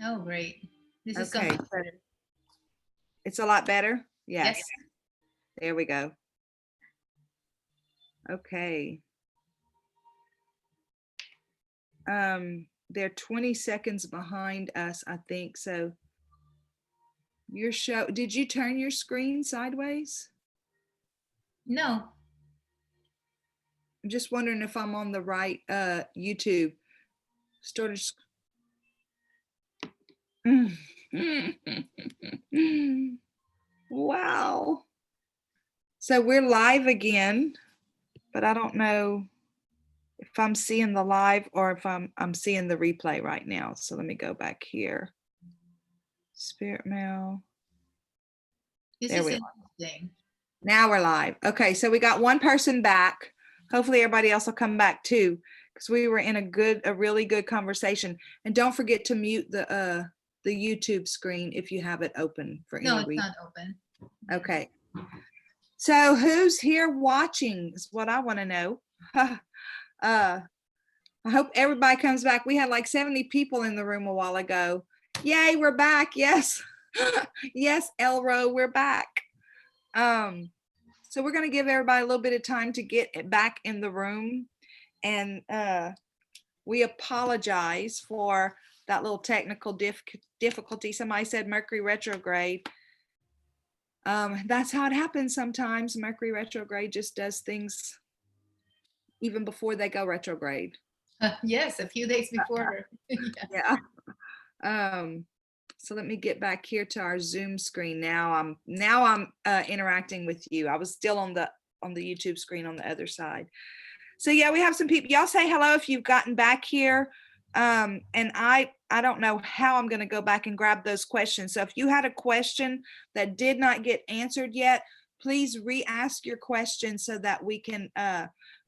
Oh, great. This is so Okay, much so better. it's a lot better. Yes. Yes, there we go. Okay. They're 20 seconds behind us, I think. So your show, did you turn your screen sideways? No. I'm just wondering if I'm on the right YouTube. Started. Wow. So we're live again, but I don't know if I'm seeing the live or if I'm seeing the replay right now. So let me go back here. Spirit mail. This There is we are. interesting. Now we're live. Okay, so we got one person back. Hopefully everybody else will come back too, because we were in a really good conversation. And don't forget to mute the YouTube screen if you have it open for No, any it's reason. not open. Okay. So who's here watching is what I want to know. I hope everybody comes back. We had like 70 people in the room a while ago. Yay, we're back. Yes. Yes, Elro, we're back. So we're going to give everybody a little bit of time to get back in the room. And we apologize for that little technical difficulty. Somebody said Mercury retrograde. That's how it happens sometimes. Mercury retrograde just does things even before they go retrograde. Yes, a few days before. Yeah. So let me get back here to our Zoom screen. Now I'm interacting with you. I was still on the YouTube screen on the other side. So yeah, we have some people. Y'all say hello if you've gotten back here. And I don't know how I'm going to go back and grab those questions. So if you had a question that did not get answered yet, please re-ask your question so that we can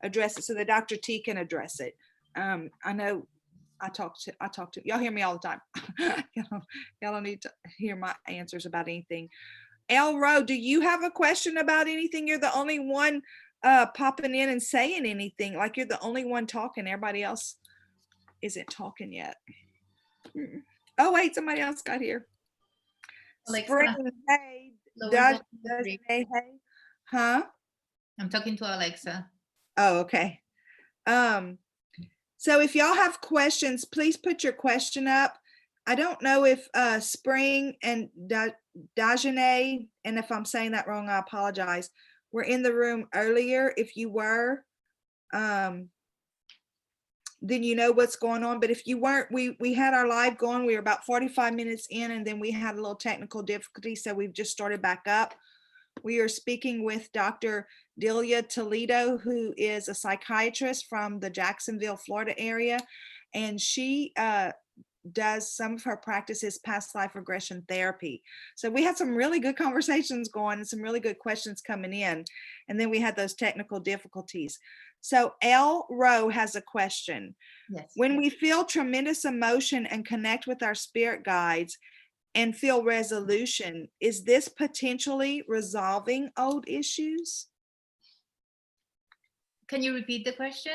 address it, so that Dr. T can address it. I know I talk to y'all, hear me all the time. y'all don't need to hear my answers about anything. Elro, do you have a question about anything? You're the only one popping in and saying anything. Like you're the only one talking. Everybody else isn't talking yet. Oh wait, somebody else got here. Alexa, Spring, hey, hey, huh? I'm talking to Alexa. Oh, okay. So if y'all have questions, please put your question up. I don't know if Spring and Dajane, and if I'm saying that wrong, I apologize, were in the room earlier. If you were, then you know what's going on. But if you weren't, we had our live going. We were about 45 minutes in, and then we had a little technical difficulty, so we've just started back up. We are speaking with Dr. Delia Toledo, who is a psychiatrist from the Jacksonville, Florida area, and she does some of her practices past life regression therapy. So we had some really good conversations going and some really good questions coming in, and then we had those technical difficulties. So L. Rowe has a question. Yes. When we feel tremendous emotion and connect with our spirit guides and feel resolution, is this potentially resolving old issues? Can you repeat the question?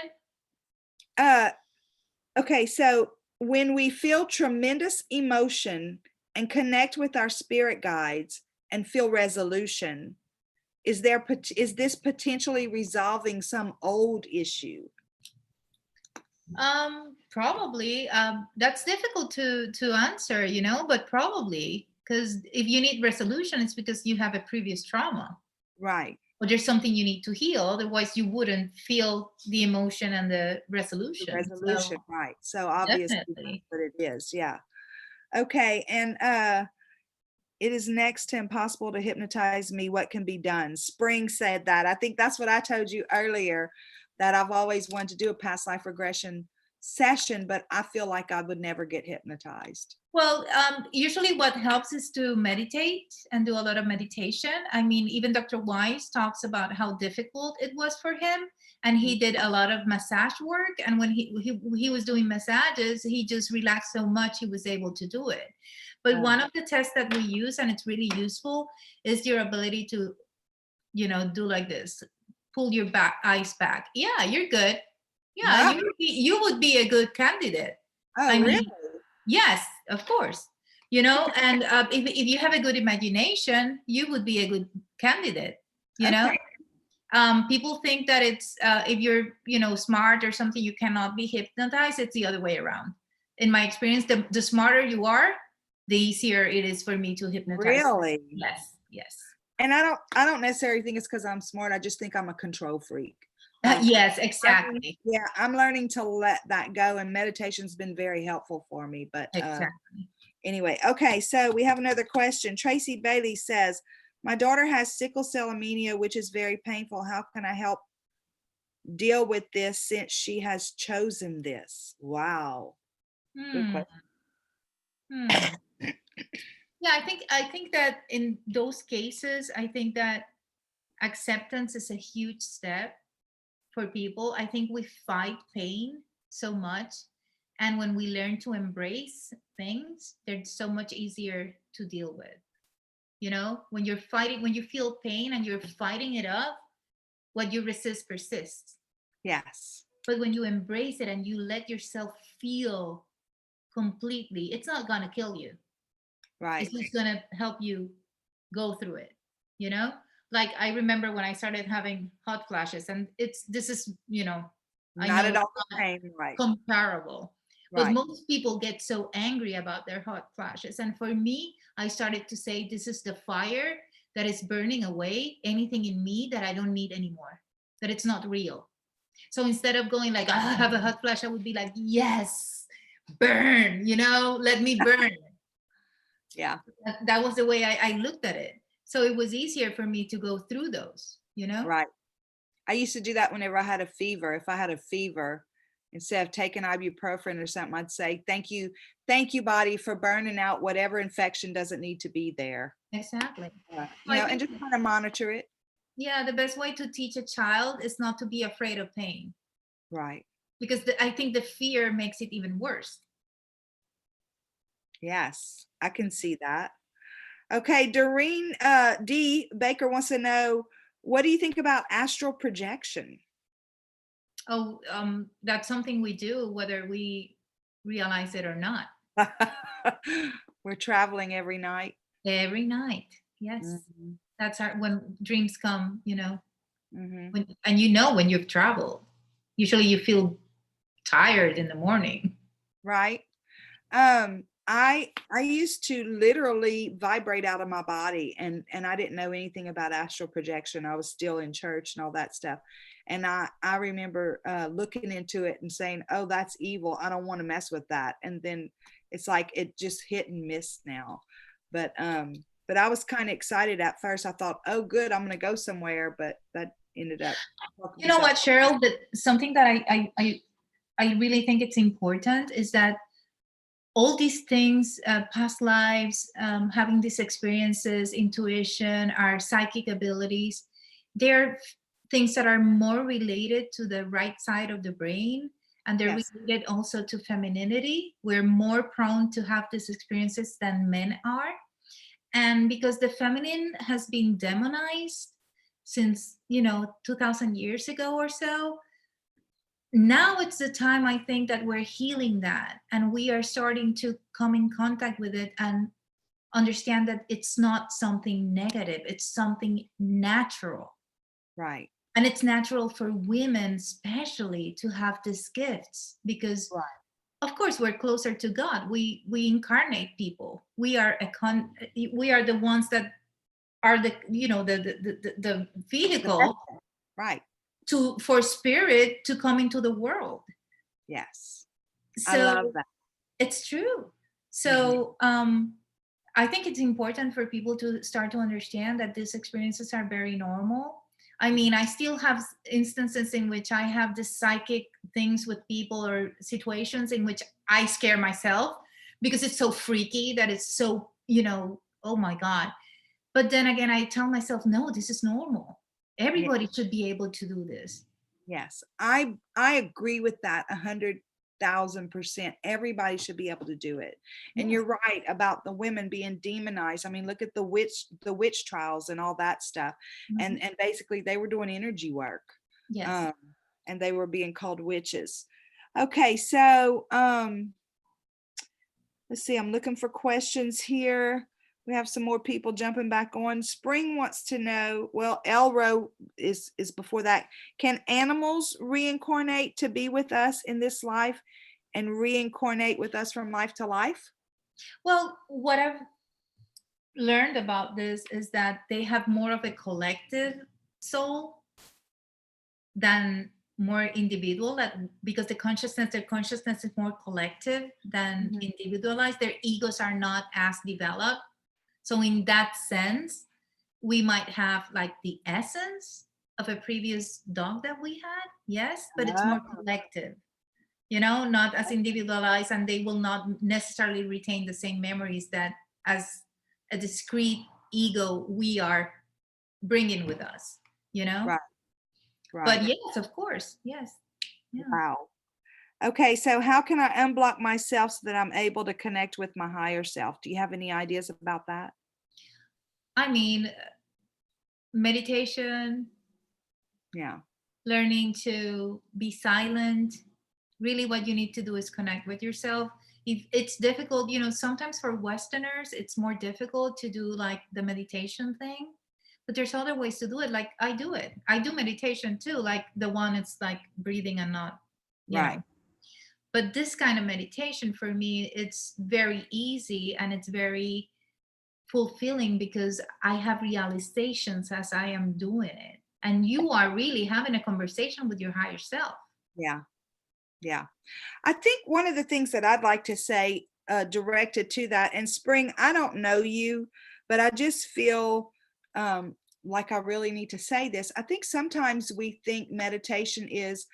Okay, so when we feel tremendous emotion and connect with our spirit guides and feel resolution, is this potentially resolving some old issue? Probably. That's difficult to answer, but probably, because if you need resolution, it's because you have a previous trauma. Right. Or there's something you need to heal. Otherwise, you wouldn't feel the emotion and the resolution. The resolution, so, right. So obviously definitely. That's what it is. Yeah. Okay. And it is next to impossible to hypnotize me. What can be done? Spring said that. I think that's what I told you earlier, that I've always wanted to do a past life regression session, but I feel like I would never get hypnotized. Well, usually what helps is to meditate and do a lot of meditation. I mean, even Dr. Weiss talks about how difficult it was for him, and he did a lot of massage work. And when he was doing massages, he just relaxed so much he was able to do it. But one of the tests that we use, and it's really useful, is your ability to, do like this, pull your eyes back. Yeah, you're good. Yeah, you would be a good candidate. Oh, really? Yes. Of course, you know, and if you have a good imagination, you would be a good candidate, you know. Okay. People think that it's if you're, you know, smart or something, you cannot be hypnotized. It's the other way around. In my experience, the smarter you are, the easier it is for me to hypnotize. Really? Yes, yes. And I don't necessarily think it's because I'm smart. I just think I'm a control freak. Yes, exactly. Yeah, I'm learning to let that go, and meditation's been very helpful for me. But Exactly. anyway, okay, so we have another question. Tracy Bailey says, my daughter has sickle cell anemia, which is very painful. How can I help deal with this since she has chosen this? Wow. Good Hmm. question. Hmm. Yeah, I think that in those cases, I think that acceptance is a huge step for people. I think we fight pain so much. And when we learn to embrace things, they're so much easier to deal with. You know, when you're fighting, when you feel pain and you're fighting it up, what you resist persists. Yes. But when you embrace it and you let yourself feel completely, it's not going to kill you. Right. It's just going to help you go through it, you know? Like I remember when I started having hot flashes, and this is, you know, I Not know at it's all the not same. Right. comparable, but Right. most people get so angry about their hot flashes. And for me, I started to say, this is the fire that is burning away anything in me that I don't need anymore, that it's not real. So instead of going like, "Ah, I have a hot flash," I would be like, yes, burn, you know, let me burn. Yeah. That was the way I looked at it. So it was easier for me to go through those, you know? Right. I used to do that whenever I had a fever. If I had a fever, instead of taking ibuprofen or something, I'd say, thank you, body, for burning out whatever infection doesn't need to be there. Exactly. So You I know, and think, just kind of monitor it. yeah, the best way to teach a child is not to be afraid of pain, Right. because I think the fear makes it even worse. Yes, I can see that. Okay, Doreen D. Baker wants to know, what do you think about astral projection? Oh, that's something we do, whether we realize it or not. We're traveling every night. Every night. Yes. Mhm, That's our, when dreams come, you know, mhm. and you know, when you've traveled, usually you feel tired in the morning. Right. I used to literally vibrate out of my body, and I didn't know anything about astral projection. I was still in church and all that stuff. And I remember looking into it and saying, "Oh, that's evil. I don't want to mess with that." And then it's like it just hit and miss now. But I was kind of excited at first. I thought, "Oh, good, I'm going to go somewhere," but that ended up talking You know myself. what, Cheryl? That something that I really think it's important is that all these things, past lives, having these experiences, intuition, our psychic abilities, they're things that are more related to the right side of the brain. And they're Yes. related also to femininity. We're more prone to have these experiences than men are. And because the feminine has been demonized since, you know, 2000 years ago or so, now it's the time, I think, that we're healing that, and we are starting to come in contact with it and understand that it's not something negative, it's something natural. Right. And it's natural for women especially to have these gifts, because Right. of course we're closer to God. We incarnate people. We are we are the ones that are the, you know, the The vehicle vessel. Right. to, for spirit to come into the world. Yes. I love So that. it's true. Mhm. So I think it's important for people to start to understand that these experiences are very normal. I mean, I still have instances in which I have the psychic things with people, or situations in which I scare myself because it's so freaky, that it's so, you know, oh my God. But then again, I tell myself, no, this is normal. Yeah. Everybody should be able to do this. Yes. I agree with that 100,000%. Everybody should be able to do it. And Yes. you're right about the women being demonized. I mean, look at the witch trials and all that stuff. Mhm. And basically they were doing energy work. Yes. Um, and they were being called witches. Okay, so Let's see, I'm looking for questions here. We have some more people jumping back on. Spring wants to know, well, Elro is before that. Can animals reincarnate to be with us in this life and reincarnate with us from life to life? Well, what I've learned about this is that they have more of a collective soul than more individual, that because their consciousness is more collective than individualized. Their egos are not as developed. So in that sense, we might have like the essence of a previous dog that we had, yes, but it's more collective, not as individualized, and they will not necessarily retain the same memories that as a discrete ego we are bringing with us, Right. But yes, of course, yes. Yeah. Wow. Okay, so how can I unblock myself so that I'm able to connect with my higher self? Do you have any ideas about that? I mean, meditation, Yeah. learning to be silent. Really, what you need to do is connect with yourself. If it's difficult, sometimes for Westerners, it's more difficult to do like the meditation thing. But there's other ways to do it. Like I do it. I do meditation too. Like the one it's like breathing and not, Right. But this kind of meditation for me, it's very easy and it's very fulfilling because I have realizations as I am doing it. And you are really having a conversation with your higher self. Yeah. Yeah. I think one of the things that I'd like to say directed to that, and Spring, I don't know you, but I just feel like I really need to say this. I think sometimes we think meditation is,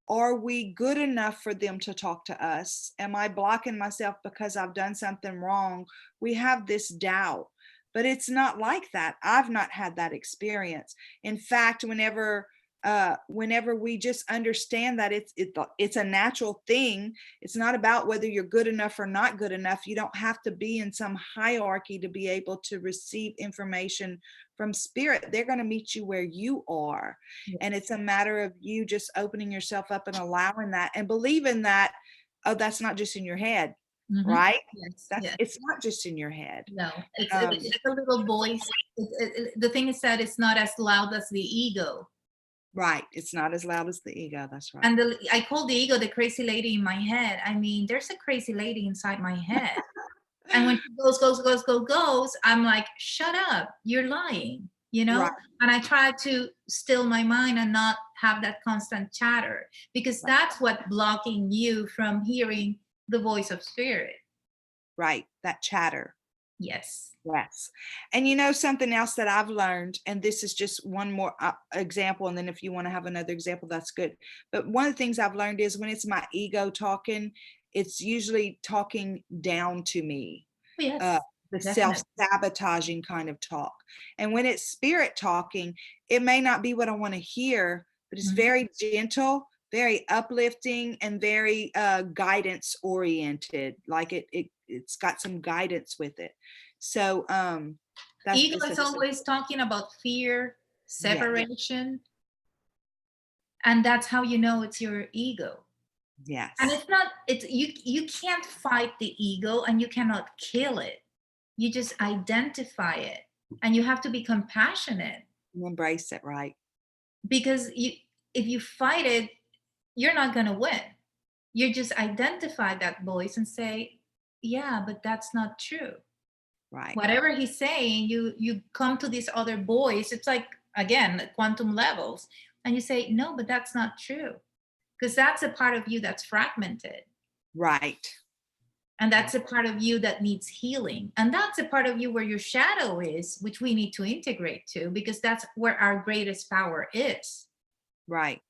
are we good enough for them to talk to us? Am I blocking myself because I've done something wrong? We have this doubt, but it's not like that. I've not had that experience. In fact, whenever we just understand that it's a natural thing, it's not about whether you're good enough or not good enough. You don't have to be in some hierarchy to be able to receive information from spirit. They're going to meet you where you are. And it's a matter of you just opening yourself up and allowing that and believing that, oh, that's not just in your head. Right? Yes. It's not just in your head. No, it's a little voice. The thing is that it's not as loud as the ego. Right. It's not as loud as the ego. That's right. And I call the ego the crazy lady in my head. I mean, there's a crazy lady inside my head. And when she goes, I'm like, shut up, you're lying, Right. And I try to still my mind and not have that constant chatter, because that's what blocking you from hearing the voice of spirit. Right. That chatter. Yes. Yes. And something else that I've learned, and this is just one more example, and then if you want to have another example, that's good. But one of the things I've learned is when it's my ego talking, it's usually talking down to me. Yes. The self-sabotaging kind of talk. And when it's spirit talking, it may not be what I want to hear, but it's very gentle, very uplifting, and very guidance oriented. Like it's got some guidance with it. So ego is always talking about fear, separation, and that's how you know it's your ego. Yes. And you can't fight the ego and you cannot kill it. You just identify it, and you have to be compassionate. Embrace it, right? Because if you fight it, you're not going to win. You just identify that voice and say, yeah, but that's not true. Right. Whatever he's saying, you come to this other voice. It's like, again, quantum levels. And you say, no, but that's not true. Because that's a part of you that's fragmented. Right. And that's a part of you that needs healing. And that's a part of you where your shadow is, which we need to integrate to, because that's where our greatest power is. Right.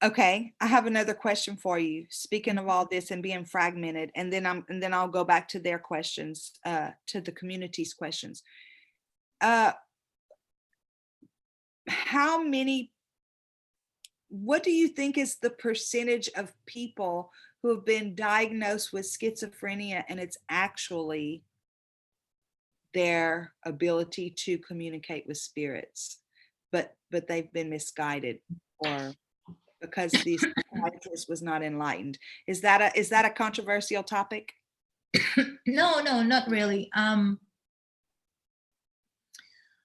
Okay, I have another question for you. Speaking of all this and being fragmented, and then I'll go back to their questions, to the community's questions. What do you think is the percentage of people who have been diagnosed with schizophrenia and it's actually their ability to communicate with spirits, but they've been misguided? Or because the psychiatrist was not enlightened. Is that a controversial topic? No, not really.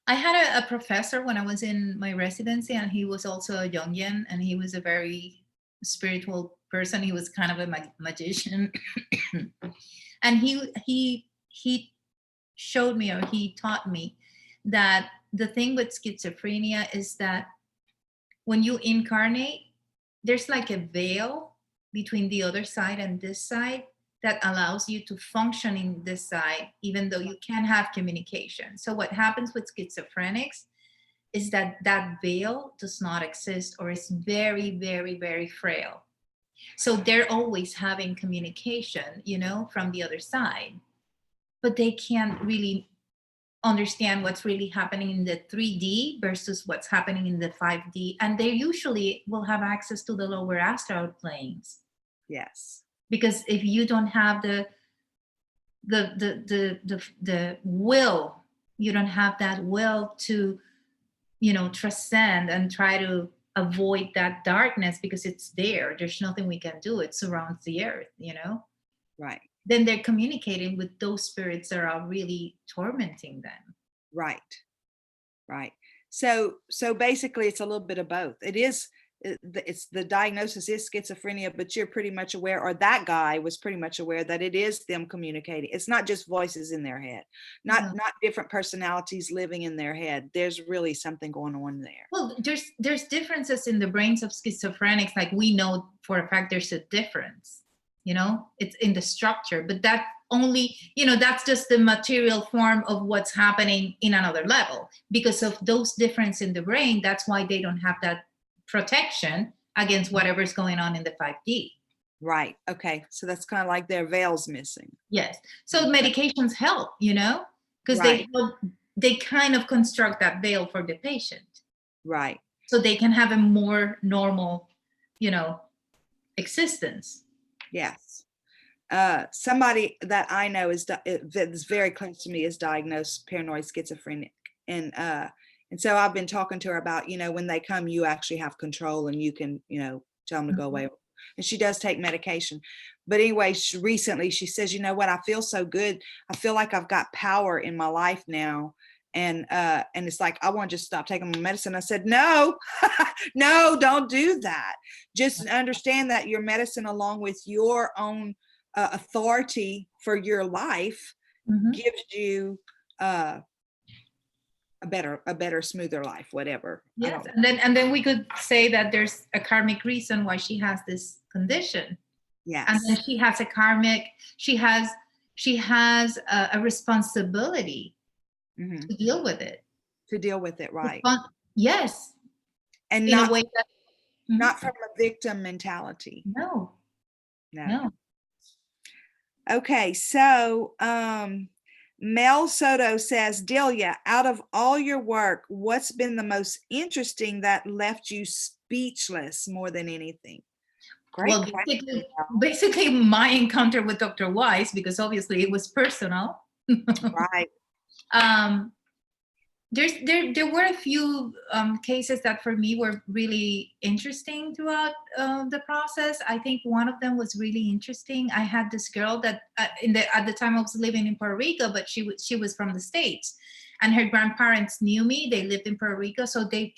I had a professor when I was in my residency, and he was also a Jungian, and he was a very spiritual person. He was kind of a magician, and he showed me, or he taught me, that the thing with schizophrenia is that when you incarnate, there's like a veil between the other side and this side that allows you to function in this side, even though you can have communication. So what happens with schizophrenics is that that veil does not exist, or is very, very, very frail. So they're always having communication, from the other side, but they can't really understand what's really happening in the 3D versus what's happening in the 5D. And they usually will have access to the lower astral planes. Yes. Because if you don't have the will, you don't have that will to, transcend and try to avoid that darkness, because it's there. There's nothing we can do. It surrounds the earth, Right. Then they're communicating with those spirits that are really tormenting them. Right. So basically it's a little bit of both. It's the diagnosis is schizophrenia, but you're pretty much aware, or that guy was pretty much aware, that it is them communicating. It's not just voices in their head, not different personalities living in their head. There's really something going on there. Well, there's differences in the brains of schizophrenics. Like, we know for a fact there's a difference. It's in the structure, but that only, that's just the material form of what's happening in another level. Because of those differences in the brain, that's why they don't have that protection against whatever's going on in the 5D. Right. Okay. So that's kind of like their veil's missing. Yes. So medications help, because they kind of construct that veil for the patient. Right. So they can have a more normal, existence. Yes. Somebody that I know that's very close to me is diagnosed paranoid schizophrenic. And so I've been talking to her about, when they come, you actually have control, and you can, tell them to go away. And she does take medication. But anyway, recently she says, what, I feel so good. I feel like I've got power in my life now. And it's like, I want to just stop taking my medicine. I said, no, no, don't do that. Just understand that your medicine, along with your own authority for your life, gives you a better, smoother life, whatever. Yes. And then we could say that there's a karmic reason why she has this condition. Yes. And then she has a responsibility to deal with it. Right. Yes. And in not, a way that, not from a victim mentality. No. Okay, so Mel Soto says, Delia, out of all your work, what's been the most interesting that left you speechless more than anything? Great. Well, basically my encounter with Dr. Wise, because obviously it was personal. Right. There were a few cases that for me were really interesting throughout the process. I think one of them was really interesting. I had this girl that at the time I was living in Puerto Rico, but she was from the States, and her grandparents knew me. They lived in Puerto Rico, so they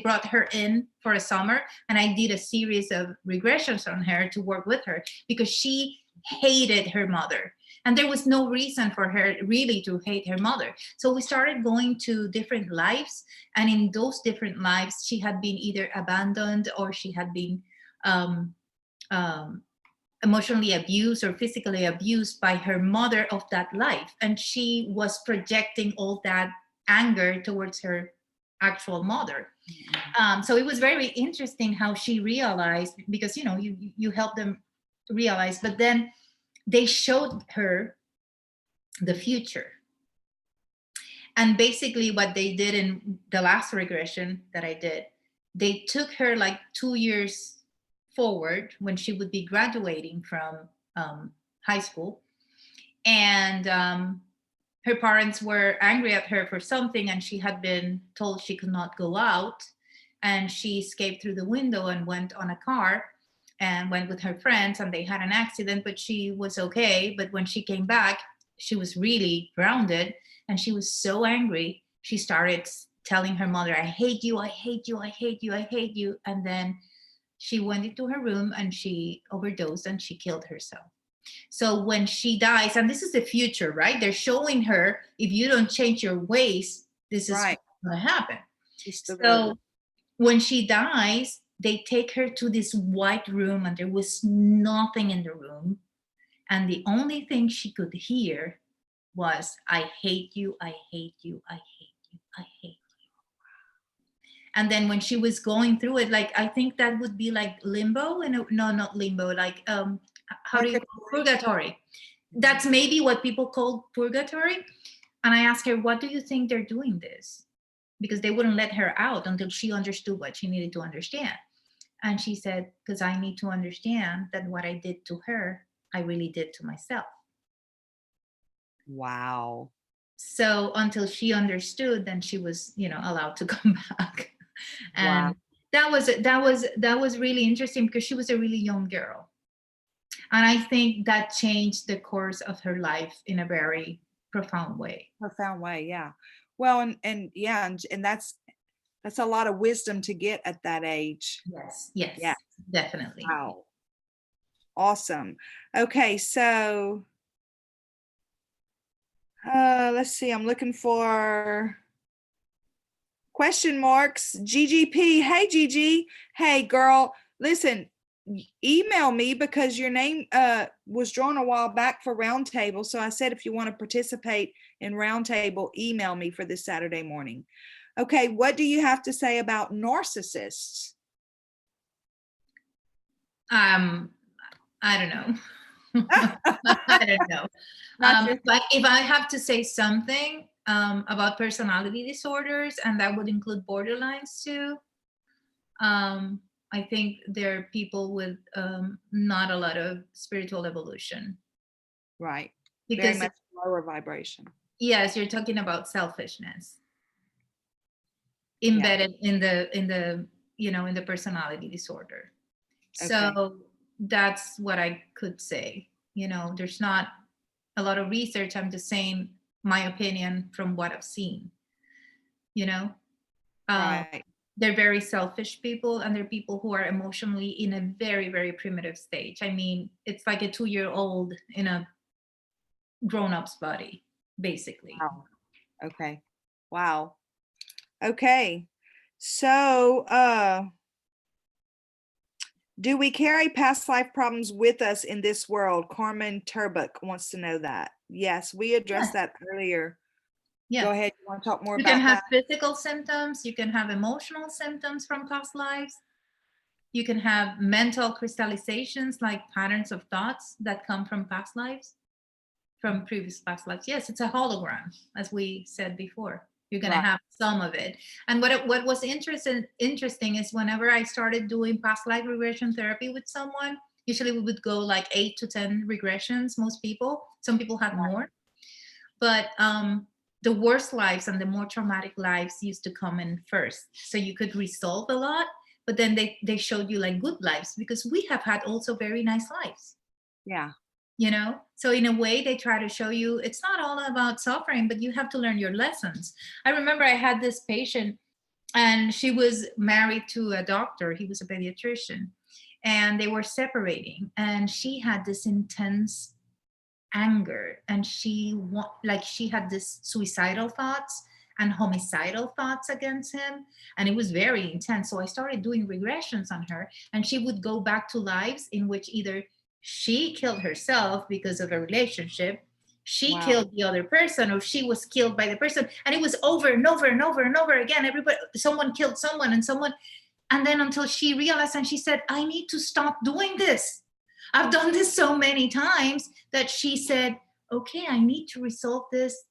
brought her in for a summer, and I did a series of regressions on her to work with her, because she hated her mother. And there was no reason for her really to hate her mother. So we started going to different lives. And in those different lives, she had been either abandoned, or she had been emotionally abused or physically abused by her mother of that life. And she was projecting all that anger towards her actual mother. So it was very interesting how she realized, because, you help them realize, but then they showed her the future. And basically what they did in the last regression that I did, they took her like 2 years forward when she would be graduating from high school. And her parents were angry at her for something, and she had been told she could not go out. and she escaped through the window and went on a car and went with her friends, and they had an accident, but she was okay. But when she came back, she was really grounded, and she was so angry. She started telling her mother, I hate you, I hate you, I hate you, I hate you. And then she went into her room and she overdosed and she killed herself. So when she dies, and this is the future, right? They're showing her, if you don't change your ways, this is Right. what's going to happen. She's still So when she dies, they take her to this white room, and there was nothing in the room. And the only thing she could hear was, I hate you, I hate you, I hate you, I hate you. And then when she was going through it, like, I think that would be like limbo. And no, not limbo, like, how do you purgatory? That's maybe what people call purgatory. And I asked her, what do you think they're doing this? Because they wouldn't let her out until she understood what she needed to understand. And she said, because I need to understand that what I did to her, I really did to myself. Wow. So until she understood, then she was, allowed to come back. And that was really interesting, because she was a really young girl. And I think that changed the course of her life in a very profound way. Yeah. Well, and that's a lot of wisdom to get at that age. Yes, Yeah. Definitely. Wow. Awesome. Okay, so let's see. I'm looking for question marks. GGP. Hey, Gigi. Hey, girl. Listen, email me, because your name was drawn a while back for Roundtable. So I said, if you want to participate in Roundtable, email me for this Saturday morning. Okay, what do you have to say about narcissists? I don't know. I don't know. But if I have to say something about personality disorders, and that would include borderlines too, I think there are people with not a lot of spiritual evolution. Right. Because very much lower vibration. Yes, you're talking about selfishness embedded in the personality disorder. So that's what I could say. There's not a lot of research. I'm just saying my opinion from what I've seen. Right. They're very selfish people, and they're people who are emotionally in a very, very primitive stage. I mean, it's like a 2-year-old in a grown-up's body, basically. Wow. Okay. Wow. Okay. So, do we carry past life problems with us in this world? Carmen Turbuk wants to know that. Yes, we addressed that earlier. Yeah. Go ahead. You want to talk more about that? You can have physical symptoms. You can have emotional symptoms from past lives. You can have mental crystallizations, like patterns of thoughts that come from past lives, from previous past lives. Yes, it's a hologram, as we said before. You're going to have some of it. And what was interesting is, whenever I started doing past life regression therapy with someone, usually we would go like 8 to 10 regressions, most people. Some people had more. But the worst lives and the more traumatic lives used to come in first. So you could resolve a lot, but then they showed you like good lives, because we have had also very nice lives. Yeah. So in a way, they try to show you it's not all about suffering, but you have to learn your lessons. I remember I had this patient, and she was married to a doctor. He was a pediatrician, and they were separating, and she had this intense anger, and she had this suicidal thoughts and homicidal thoughts against him, and it was very intense. So I started doing regressions on her, and she would go back to lives in which either she killed herself because of a relationship, she killed the other person, or she was killed by the person, and it was over and over and over and over again. Someone killed someone, and then until she realized, and she said, I need to stop doing this. I've done this so many times, that she said, okay, I need to resolve this,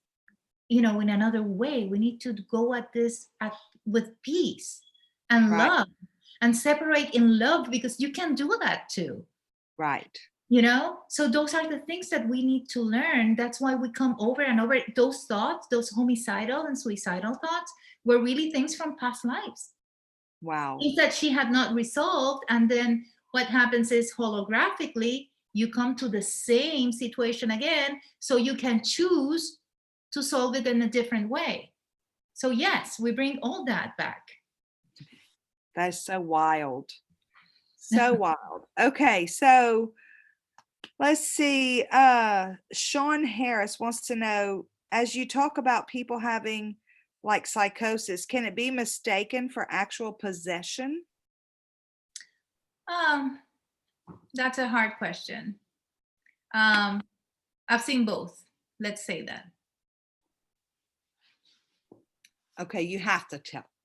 in another way. We need to go at this with peace and love, and separate in love, because you can do that too. Right. So those are the things that we need to learn. That's why we come over and over. Those thoughts, those homicidal and suicidal thoughts, were really things from past lives. Wow. Things that she had not resolved. And then what happens is holographically, you come to the same situation again, so you can choose to solve it in a different way. So yes, we bring all that back. That's so wild. So wild. Okay, so let's see. Sean Harris wants to know, as you talk about people having like psychosis, can it be mistaken for actual possession? That's a hard question. I've seen both. Let's say that. Okay, you have to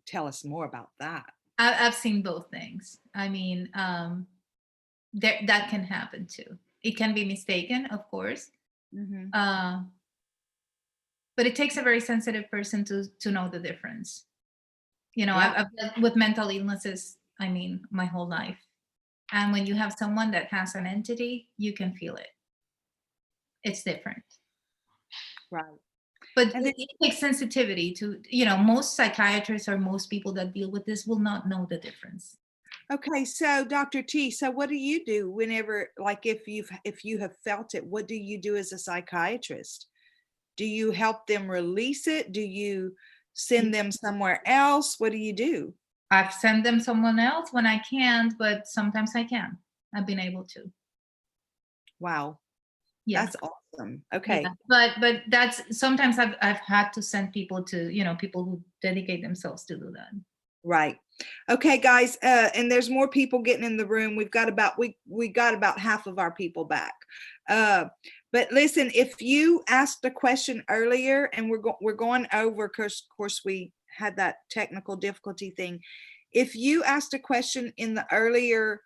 tell us more about that. I've seen both things. I mean, that can happen too. It can be mistaken, of course. Mm-hmm. But it takes a very sensitive person to know the difference. You know, Yeah. I've dealt with mental illnesses, I mean, my whole life. And when you have someone that has an entity, you can feel it. It's different. Right. But And then, it takes sensitivity to, you know, most psychiatrists or most people that deal with this will not know the difference. okay, so Dr. T, so what do you do whenever, like if you have felt it, what do you do as a psychiatrist? Do you help them release it? Do you send them somewhere else? What do you do? I've sent them someone else when I can't, but sometimes I can. I've been able to. Wow. Yeah. That's awesome. Okay. Yeah. But that's sometimes I've had to send people to, you know, people who dedicate themselves to do that. Right. Okay, guys, and there's more people getting in the room. We got about half of our people back. But listen, if you asked a question earlier, and we're going over, because of course we had that technical difficulty thing. If you asked a question in the earlier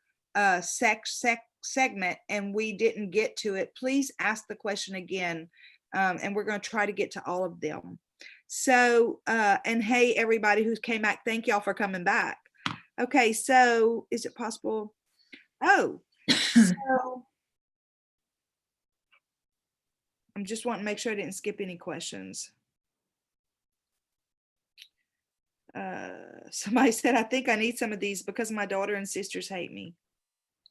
segment and we didn't get to it, please ask the question again, and we're going to try to get to all of them. So, and hey, everybody who came back, thank y'all for coming back. Okay, so is it possible? Oh, so I'm just wanting to make sure I didn't skip any questions. Somebody said, I think I need some of these because my daughter and sisters hate me.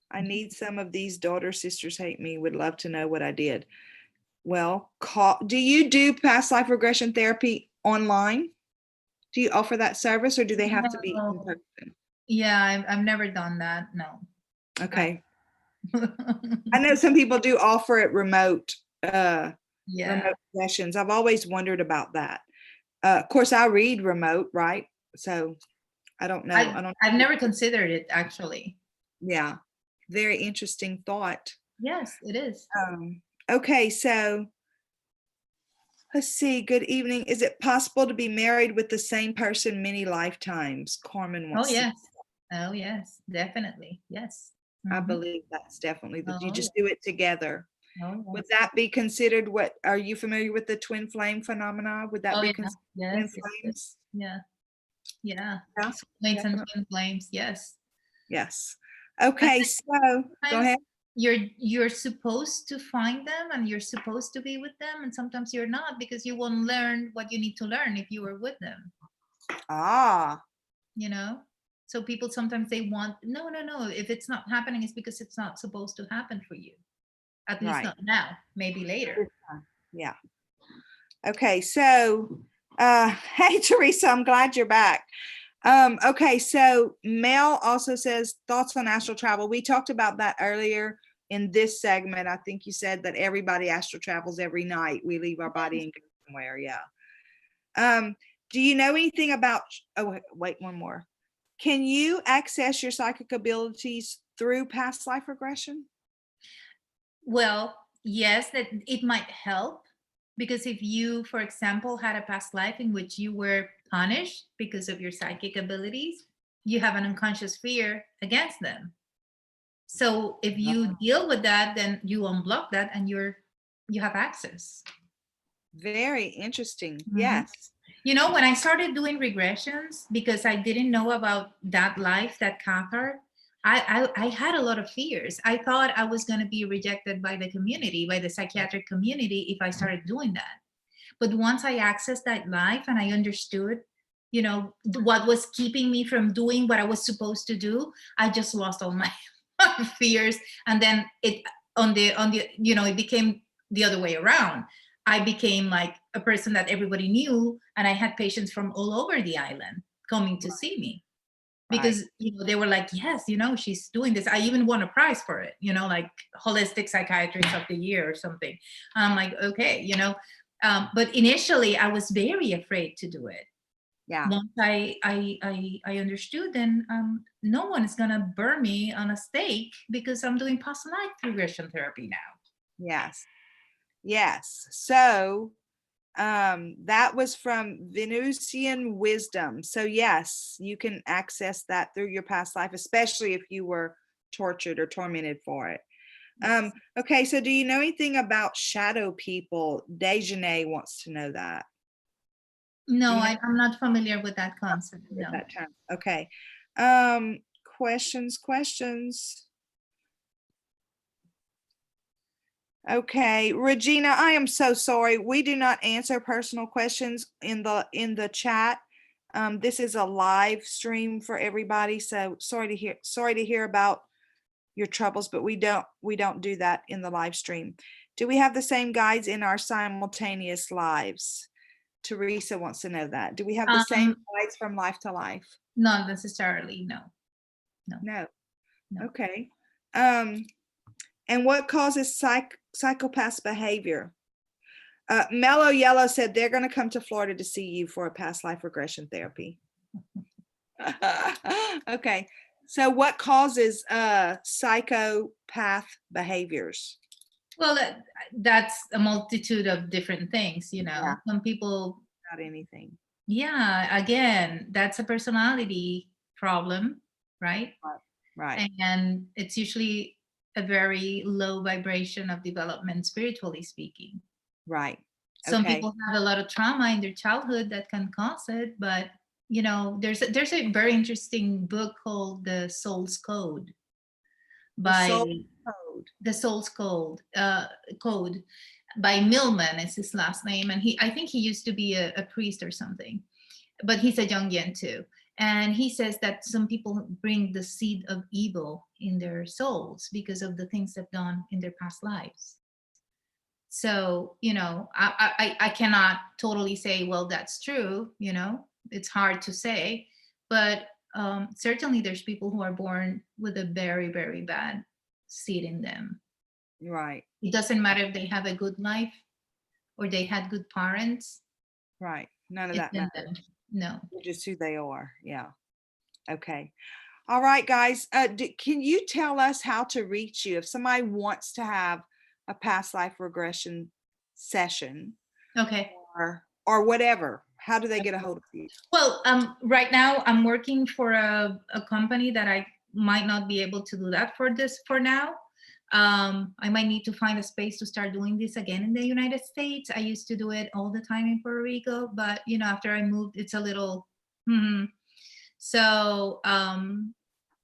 I need some of these daughter sisters hate me. Would love to know what I did. Well, do you do past life regression therapy online? Do you offer that service, or do they have to be in person? Yeah, I've never done that. No. Okay. I know some people do offer it remote, remote sessions. I've always wondered about that. Of course, I read remote, right? So I don't know. I've never considered it, actually. Yeah. Very interesting thought. Yes, it is. Okay, so let's see. Good evening. Is it possible to be married with the same person many lifetimes? Carmen wants to. Oh, yes, definitely. Yes. I believe that's definitely that you just yeah. do it together. Oh, yes. Would that be considered are you familiar with the twin flame phenomena? Would that be considered twin flames? Yeah. Yeah. Yeah. Soulmates and twin flames. Yes. Yes. Okay, so go ahead. You're supposed to find them and you're supposed to be with them, and sometimes you're not, because you won't learn what you need to learn if you were with them. You know, so people sometimes they want no. If it's not happening, it's because it's not supposed to happen for you. At least not now, maybe later. Yeah. Okay, so hey Teresa, I'm glad you're back. Okay, so Mel also says thoughts on astral travel. We talked about that earlier in this segment. I think you said that everybody astral travels every night. We leave our body and go somewhere. Yeah. Do you know anything about, oh, wait, one more. Can you access your psychic abilities through past life regression? Well, yes, that it might help, because if you, for example, had a past life in which you were punished because of your psychic abilities, you have an unconscious fear against them. So if you deal with that, then you unblock that and you have access. Very interesting. Yes. You know, when I started doing regressions, because I didn't know about that life, that cathar, I had a lot of fears. I thought I was going to be rejected by the community, by the psychiatric community, if I started doing that. But once I accessed that life and I understood, what was keeping me from doing what I was supposed to do. I just lost all my fears. And then it became the other way around. I became like a person that everybody knew, and I had patients from all over the island coming to see me because they were like, yes, she's doing this. I even won a prize for it, like holistic psychiatrist of the year or something. I'm like, okay, but initially I was very afraid to do it. Yeah. Once I understood, then no one is gonna burn me on a stake because I'm doing past life regression therapy now. Yes. So that was from Venusian Wisdom. So yes, you can access that through your past life, especially if you were tortured or tormented for it. Okay, so do you know anything about shadow people? Dejanay wants to know that. No, I'm not familiar with that concept. No. That term. Okay. Questions. Okay, Regina, I am so sorry. We do not answer personal questions in the chat. This is a live stream for everybody, so sorry to hear about your troubles, but we don't do that in the live stream. Do we have the same guides in our simultaneous lives? Teresa wants to know that. Do we have the same guides from life to life? Not necessarily, no. Okay. And what causes psychopath behavior? Mellow Yellow said they're going to come to Florida to see you for a past life regression therapy. Okay. So what causes psychopath behaviors? Well, that's a multitude of different things, Yeah. Some people. Not anything. Yeah, again, that's a personality problem, right? Right. And it's usually a very low vibration of development, spiritually speaking. Right. Some people have a lot of trauma in their childhood that can cause it, but there's a very interesting book called The Soul's Code The Soul's Code by Millman is his last name, and I think he used to be a priest or something, but he's a Jungian too. And he says that some people bring the seed of evil in their souls because of the things they've done in their past lives. So, I cannot totally say, well, that's true. It's hard to say, but certainly there's people who are born with a very, very bad seed in them. Right. It doesn't matter if they have a good life or they had good parents. Right. None of that matters. No. Just who they are. Yeah. Okay. All right, guys. Can you tell us how to reach you if somebody wants to have a past life regression session? Okay. Or whatever? How do they get a hold of you? Well, right now I'm working for a company that I might not be able to do that for now. I might need to find a space to start doing this again in the United States. I used to do it all the time in Puerto Rico, but after I moved, it's a little. So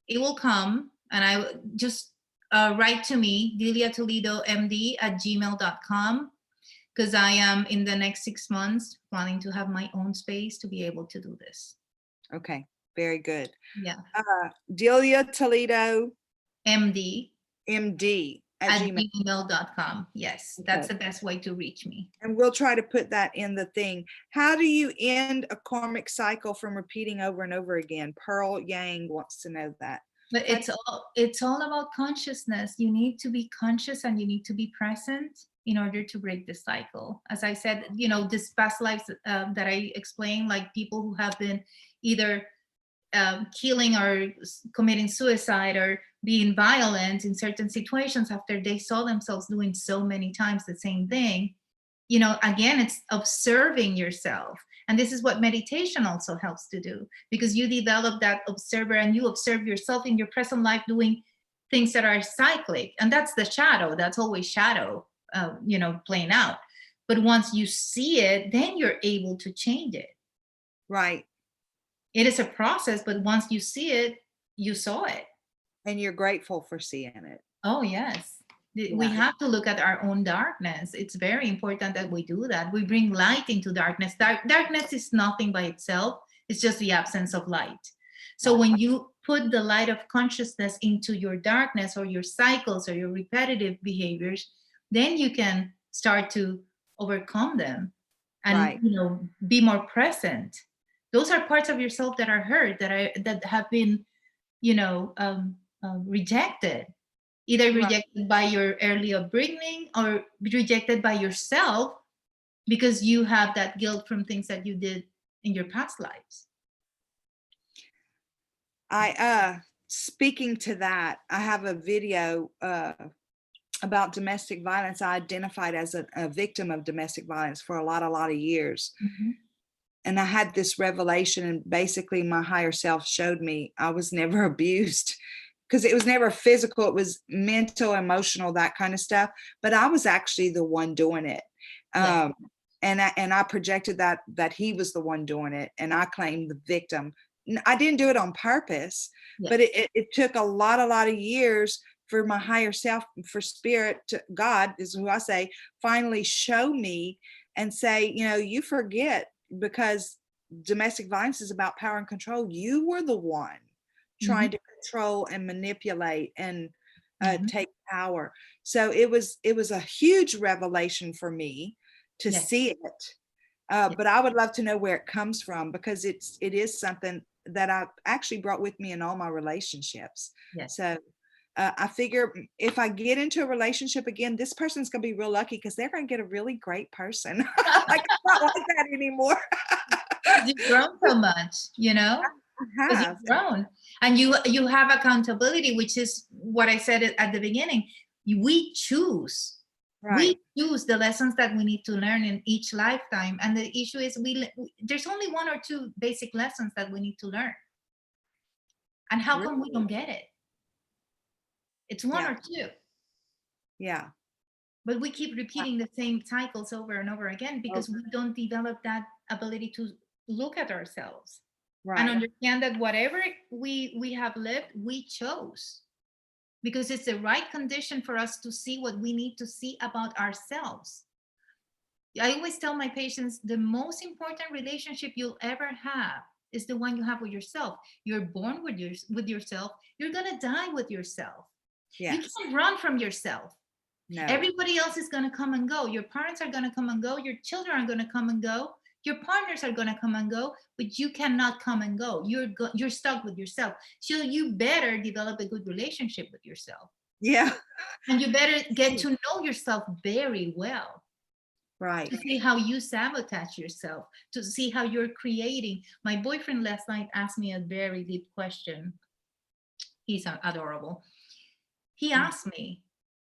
it will come, and I just write to me, deliatoledomd @gmail.com, because I am in the next 6 months planning to have my own space to be able to do this. Okay, very good. Yeah. Delia Toledo MD at gmail.com. Yes, that's the best way to reach me. And we'll try to put that in the thing. How do you end a karmic cycle from repeating over and over again? Pearl Yang wants to know that. But it's all about consciousness. You need to be conscious and you need to be present in order to break the cycle. As I said, this past lives that I explained, like people who have been either killing or committing suicide or being violent in certain situations after they saw themselves doing so many times the same thing. Again, it's observing yourself. And this is what meditation also helps to do, because you develop that observer and you observe yourself in your present life doing things that are cyclic. And that's the shadow. That's always shadow, playing out. But once you see it, then you're able to change it. Right. It is a process, but once you see it, you saw it. And you're grateful for seeing it. Oh, yes. Yeah. We have to look at our own darkness. It's very important that we do that. We bring light into darkness. Darkness is nothing by itself. It's just the absence of light. So when you put the light of consciousness into your darkness or your cycles or your repetitive behaviors, then you can start to overcome them and be more present. Those are parts of yourself that are hurt, that have been rejected, either rejected by your early upbringing or rejected by yourself because you have that guilt from things that you did in your past lives. Speaking to that, I have a video about domestic violence. I identified as a victim of domestic violence for a lot of years. Mm-hmm. And I had this revelation, and basically my higher self showed me I was never abused, because it was never physical. It was mental, emotional, that kind of stuff. But I was actually the one doing it. And I projected that he was the one doing it, and I claimed the victim. I didn't do it on purpose, but it took a lot of years for my higher self, for spirit, to God is who I say, finally show me and say, you forget, because domestic violence is about power and control. You were the one trying to control and manipulate and take power. So it was a huge revelation for me to see it. But I would love to know where it comes from, because it is something that I actually brought with me in all my relationships. So I figure if I get into a relationship again, this person's going to be real lucky, because they're going to get a really great person. Like, I'm not like that anymore. You've grown so much, because you've grown, and you have accountability, which is what I said at the beginning. We choose. We choose the lessons that we need to learn in each lifetime. And the issue is there's only one or two basic lessons that we need to learn. And how come we don't get it? It's one or two. Yeah. But we keep repeating the same cycles over and over again because we don't develop that ability to look at ourselves and understand that whatever we have lived, we chose. Because it's the right condition for us to see what we need to see about ourselves. I always tell my patients, the most important relationship you'll ever have is the one you have with yourself. You're born with yourself. You're going to die with yourself. Yes. You can't run from yourself. No. Everybody else is going to come and go. Your parents are going to come and go. Your children are going to come and go. Your partners are going to come and go, but you cannot come and go. You're stuck with yourself. So you better develop a good relationship with yourself. Yeah. And you better get to know yourself very well. Right. To see how you sabotage yourself, to see how you're creating. My boyfriend last night asked me a very deep question. He's adorable. He asked me,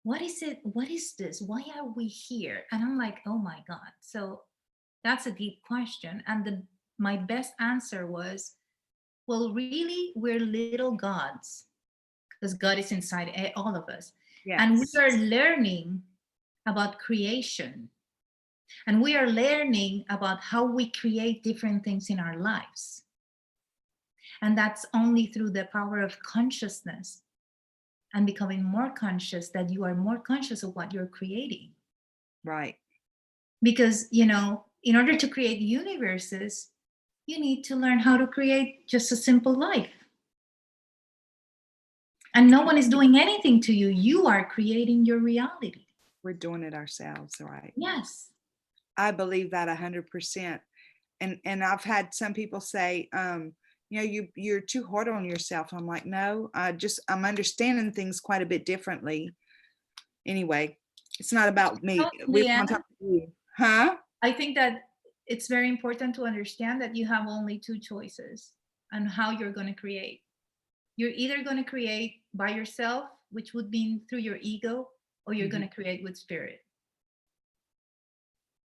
what is it? What is this? Why are we here? And I'm like, oh my God. So that's a deep question. And my best answer was, well, really, we're little gods, because God is inside all of us. Yes. And we are learning about creation. And we are learning about how we create different things in our lives. And that's only through the power of consciousness and becoming more conscious, that you are more conscious of what you're creating. Right. Because, in order to create universes, you need to learn how to create just a simple life. And no one is doing anything to you. You are creating your reality. We're doing it ourselves, right? Yes. I believe that 100%. And I've had some people say, you're too hard on yourself. I'm like, no, I'm understanding things quite a bit differently. Anyway, it's not about me. We want to talk to you. Huh? I think that it's very important to understand that you have only two choices on how you're going to create. You're either going to create by yourself, which would mean through your ego, or you're going to create with spirit.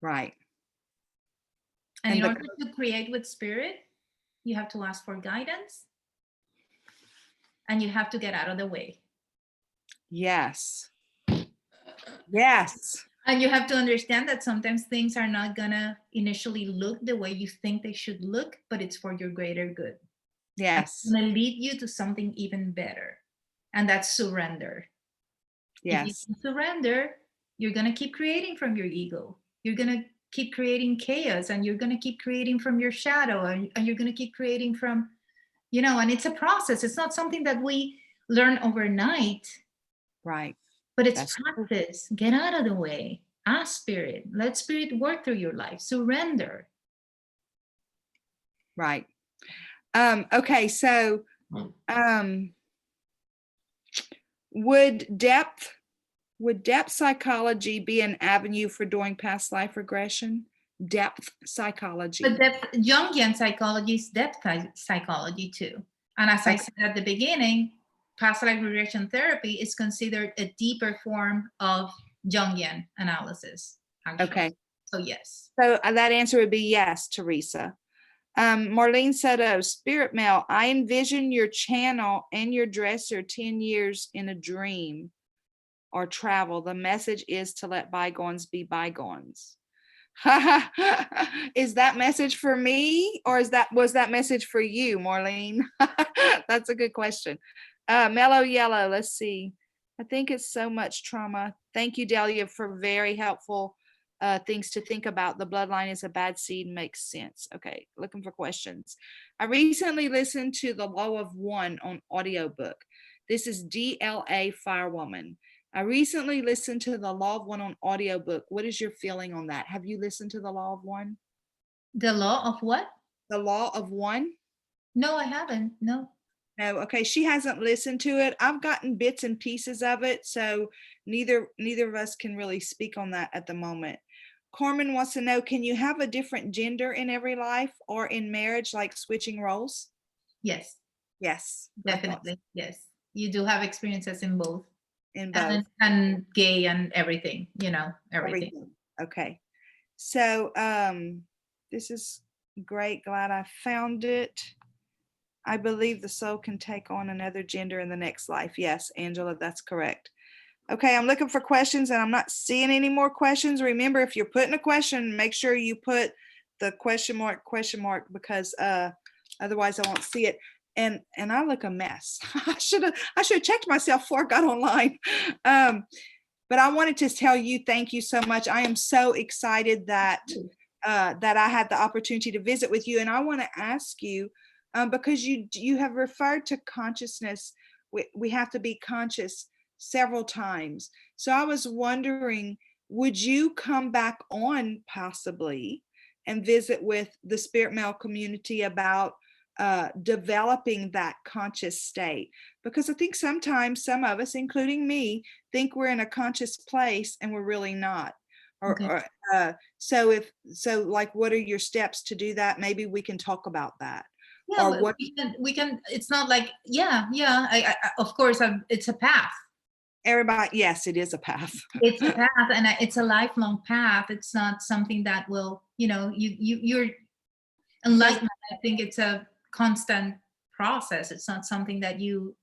Right. And in order to create with spirit, you have to ask for guidance, and you have to get out of the way. Yes. Yes. And you have to understand that sometimes things are not gonna initially look the way you think they should look, but it's for your greater good. Yes. It's gonna lead you to something even better. And that's surrender. Yes. If you surrender, you're gonna keep creating from your ego. You're gonna keep creating chaos, and you're going to keep creating from your shadow, and you're going to keep creating from, and it's a process. It's not something that we learn overnight, Right. but it's That's practice. Get out of the way. Ask spirit. Let spirit work through your life. Surrender. right. Okay, so would depth psychology be an avenue for doing past life regression? Depth psychology. But Jungian psychology is depth psychology too. And as I said at the beginning, past life regression therapy is considered a deeper form of Jungian analysis, actually. Okay. So yes. So that answer would be yes, Teresa. Marlene Soto, Spirit Mail, I envision your channel and your dresser 10 years in a dream or travel. The message is to let bygones be bygones. Is that message for me, or was that message for you, Marlene? That's a good question. Mellow Yellow, let's see. I think it's so much trauma. Thank you, Delia, for very helpful things to think about. The bloodline is a bad seed, makes sense. Okay, looking for questions. I recently listened to The Law of One on audiobook. This is DLA Firewoman. I recently listened to The Law of One on audiobook. What is your feeling on that? Have you listened to The Law of One? The Law of what? The Law of One? No, I haven't. No. No, okay. She hasn't listened to it. I've gotten bits and pieces of it, so neither of us can really speak on that at the moment. Corman wants to know, can you have a different gender in every life or in marriage, like switching roles? Yes. Yes. Definitely. Yes. You do have experiences in both. In both. And gay and everything, everything. Okay. So this is great. Glad I found it. I believe the soul can take on another gender in the next life. Yes, Angela, that's correct. Okay, I'm looking for questions and I'm not seeing any more questions. Remember, if you're putting a question, make sure you put the question mark, because otherwise I won't see it. And I look a mess. I should have checked myself before I got online. But I wanted to tell you, thank you so much. I am so excited that I had the opportunity to visit with you. And I want to ask you, because you have referred to consciousness. We have to be conscious several times. So I was wondering, would you come back on possibly and visit with the Spirit Mail community about developing that conscious state? Because I think sometimes some of us, including me, think we're in a conscious place and we're really not. So like, what are your steps to do that? Maybe we can talk about that. Yeah, or what we can. It's not like I of course it's a path. Everybody, yes, it is a path. It's a path, and it's a lifelong path. It's not something that will, you're enlightenment. I think it's a constant process. It's not something that you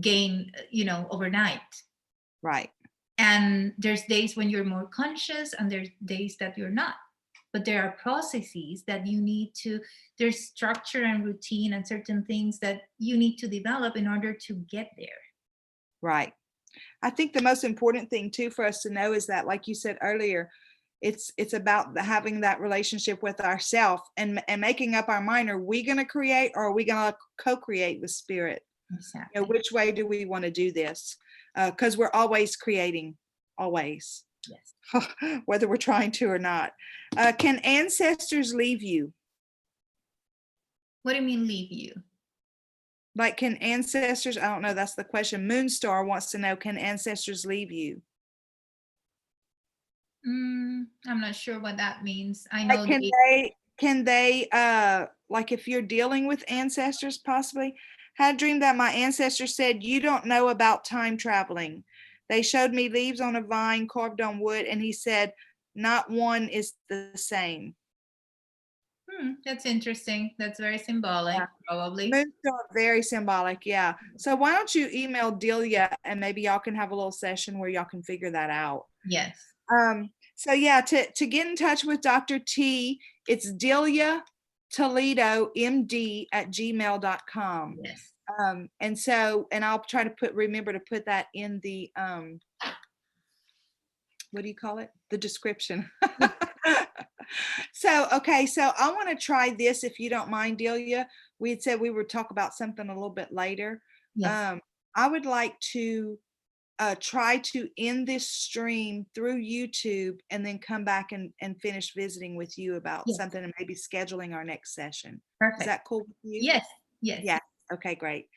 gain, overnight. Right. And there's days when you're more conscious, and there's days that you're not. But there are processes that you need to, there's structure and routine and certain things that you need to develop in order to get there. Right. I think the most important thing too for us to know is that, like you said earlier, it's about having that relationship with ourself and making up our mind. Are we going to create, or are we going to co-create with spirit? Exactly. Which way do we want to do this? Because we're always creating, always. Yes. Whether we're trying to or not. Can ancestors leave you? What do you mean leave you? Like, can ancestors, I don't know, that's the question. Moonstar wants to know, can ancestors leave you? I'm not sure what that means. I know. Like, can they, like, if you're dealing with ancestors, possibly, had a dream that my ancestor said, you don't know about time traveling. They showed me leaves on a vine carved on wood, and he said, not one is the same. That's interesting. That's very symbolic, probably. Moonstar, very symbolic, yeah. So why don't you email Delia, and maybe y'all can have a little session where y'all can figure that out. Yes. So yeah, to get in touch with Dr. T, it's deliatoledomd@gmail.com. Yes. And I'll try to remember to put that in the what do you call it? The description. So, okay, so I want to try this if you don't mind, Delia. We had said we would talk about something a little bit later. Yes. I would like to try to end this stream through YouTube and then come back and finish visiting with you about Yes. something and maybe scheduling our next session. Perfect. Is that cool with you? Yes. Yes. Yeah. Okay, great.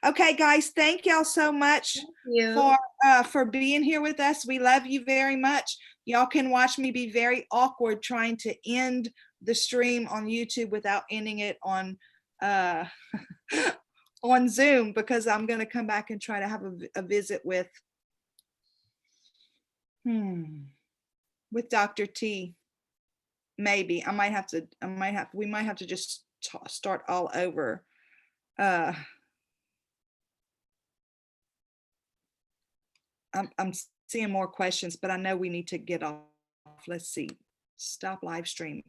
Okay, guys, thank y'all so much Thank you. for being here with us. We love you very much. Y'all can watch me be very awkward trying to end the stream on YouTube without ending it on on Zoom, because I'm going to come back and try to have a visit with Dr. T. Maybe we might have to just start all over. I'm seeing more questions, but I know we need to get off. Let's see. Stop live stream.